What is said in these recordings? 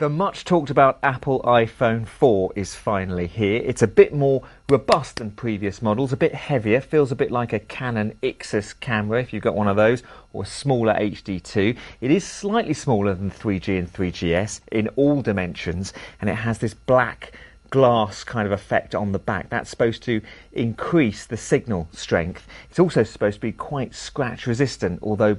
The much talked about Apple iPhone 4 is finally here. It's a bit more robust than previous models, a bit heavier, feels a bit like a Canon Ixus camera if you've got one of those, or a smaller HD2. It is slightly smaller than 3G and 3GS in all dimensions, and it has this black glass kind of effect on the back. That's supposed to increase the signal strength. It's also supposed to be quite scratch resistant, although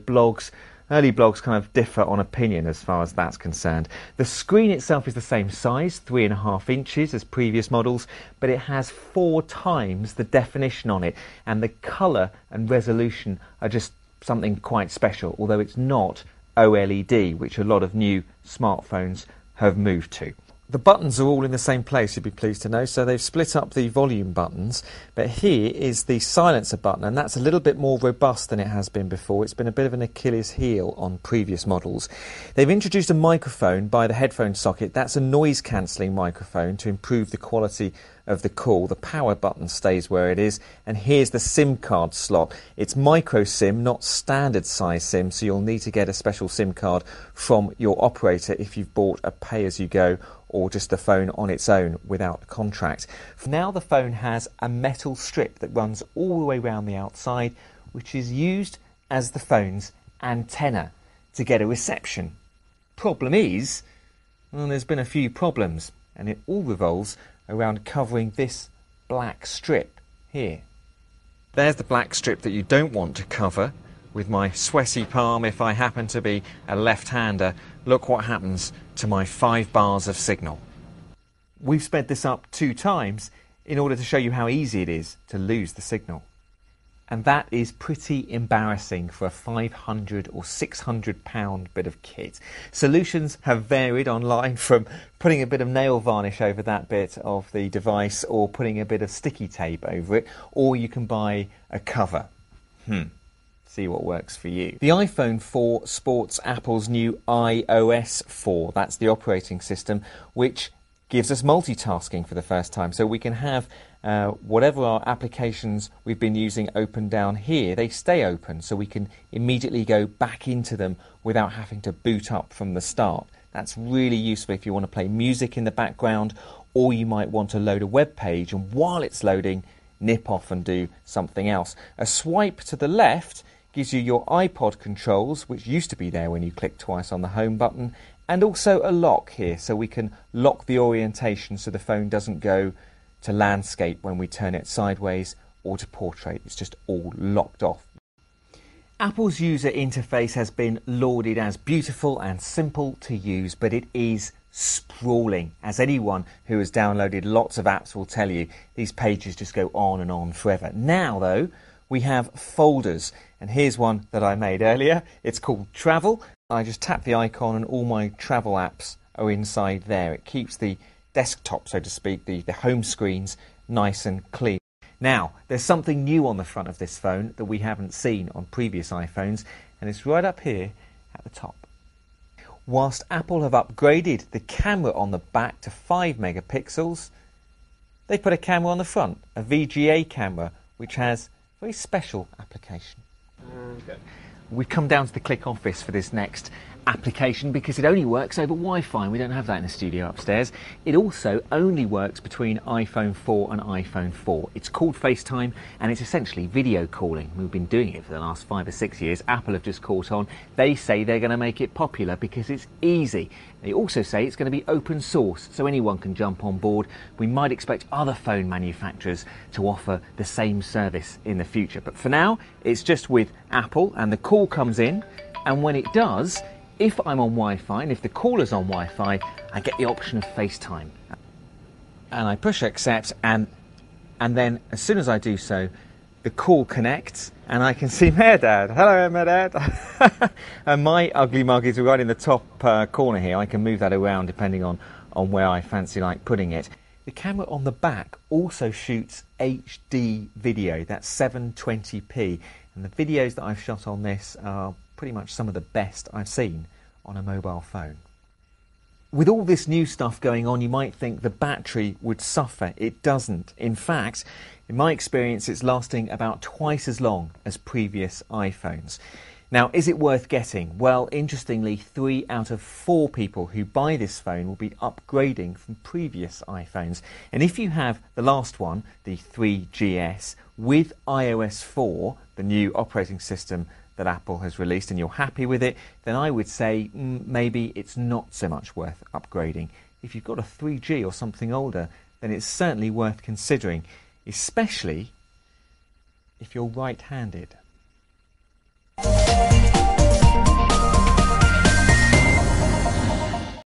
early blogs kind of differ on opinion as far as that's concerned. The screen itself is the same size, 3.5 inches as previous models, but it has 4 times the definition on it, and the colour and resolution are just something quite special, although it's not OLED, which a lot of new smartphones have moved to. The buttons are all in the same place, you'd be pleased to know, so they've split up the volume buttons, but here is the silencer button, and that's a little bit more robust than it has been before. It's been a bit of an Achilles heel on previous models. They've introduced a microphone by the headphone socket. That's a noise cancelling microphone to improve the quality of the call. The power button stays where it is, and here's the SIM card slot. It's micro SIM, not standard size SIM, so you'll need to get a special SIM card from your operator if you've bought a pay-as-you-go or just the phone on its own without a contract. For now, the phone has a metal strip that runs all the way around the outside, which is used as the phone's antenna to get a reception. Problem is, well, there's been a few problems, and it all revolves around covering this black strip here. There's the black strip that you don't want to cover. With my sweaty palm, if I happen to be a left-hander, look what happens to my 5 bars of signal. We've sped this up 2 times in order to show you how easy it is to lose the signal. And that is pretty embarrassing for a £500 or £600 bit of kit. Solutions have varied online, from putting a bit of nail varnish over that bit of the device or putting a bit of sticky tape over it, or you can buy a cover. See what works for you. The iPhone 4 sports Apple's new iOS 4. That's the operating system, which gives us multitasking for the first time. So we can have whatever our applications we've been using open down here, they stay open, so we can immediately go back into them without having to boot up from the start. That's really useful if you want to play music in the background, or you might want to load a web page, and while it's loading, nip off and do something else. A swipe to the left gives you your iPod controls, which used to be there when you click twice on the home button, and also a lock here, so we can lock the orientation so the phone doesn't go to landscape when we turn it sideways, or to portrait. It's just all locked off. Apple's user interface has been lauded as beautiful and simple to use, but it is sprawling. As anyone who has downloaded lots of apps will tell you, these pages just go on and on forever. Now though, we have folders, and here's one that I made earlier. It's called Travel. I just tap the icon and all my travel apps are inside there. It keeps the desktop, so to speak, the home screens nice and clean. Now, there's something new on the front of this phone that we haven't seen on previous iPhones, and it's right up here at the top. Whilst Apple have upgraded the camera on the back to 5 megapixels, they put a camera on the front, a VGA camera, which has very special application. Okay. We've come down to the Click office for this next application because it only works over Wi-Fi, and we don't have that in the studio upstairs. It also only works between iPhone 4 and iPhone 4. It's called FaceTime, and it's essentially video calling. We've been doing it for the last 5 or 6 years. Apple have just caught on. They say they're going to make it popular because it's easy. They also say it's going to be open source, so anyone can jump on board. We might expect other phone manufacturers to offer the same service in the future. But for now, it's just with Apple, and the call comes in, and when it does, if I'm on Wi-Fi and if the caller's on Wi-Fi, I get the option of FaceTime. And I push accept, and then as soon as I do so, the call connects and I can see Mehrdad. Hello, Mehrdad. And my ugly mug is right in the top corner here. I can move that around depending on where I fancy like putting it. The camera on the back also shoots HD video. That's 720p. And the videos that I've shot on this are pretty much some of the best I've seen on a mobile phone. With all this new stuff going on, you might think the battery would suffer. It doesn't. In fact, in my experience, it's lasting about twice as long as previous iPhones. Now, is it worth getting? Well, interestingly, 3 out of 4 people who buy this phone will be upgrading from previous iPhones. And if you have the last one, the 3GS, with iOS 4, the new operating system that Apple has released, and you're happy with it, then I would say maybe it's not so much worth upgrading. If you've got a 3G or something older, then it's certainly worth considering, especially if you're right-handed.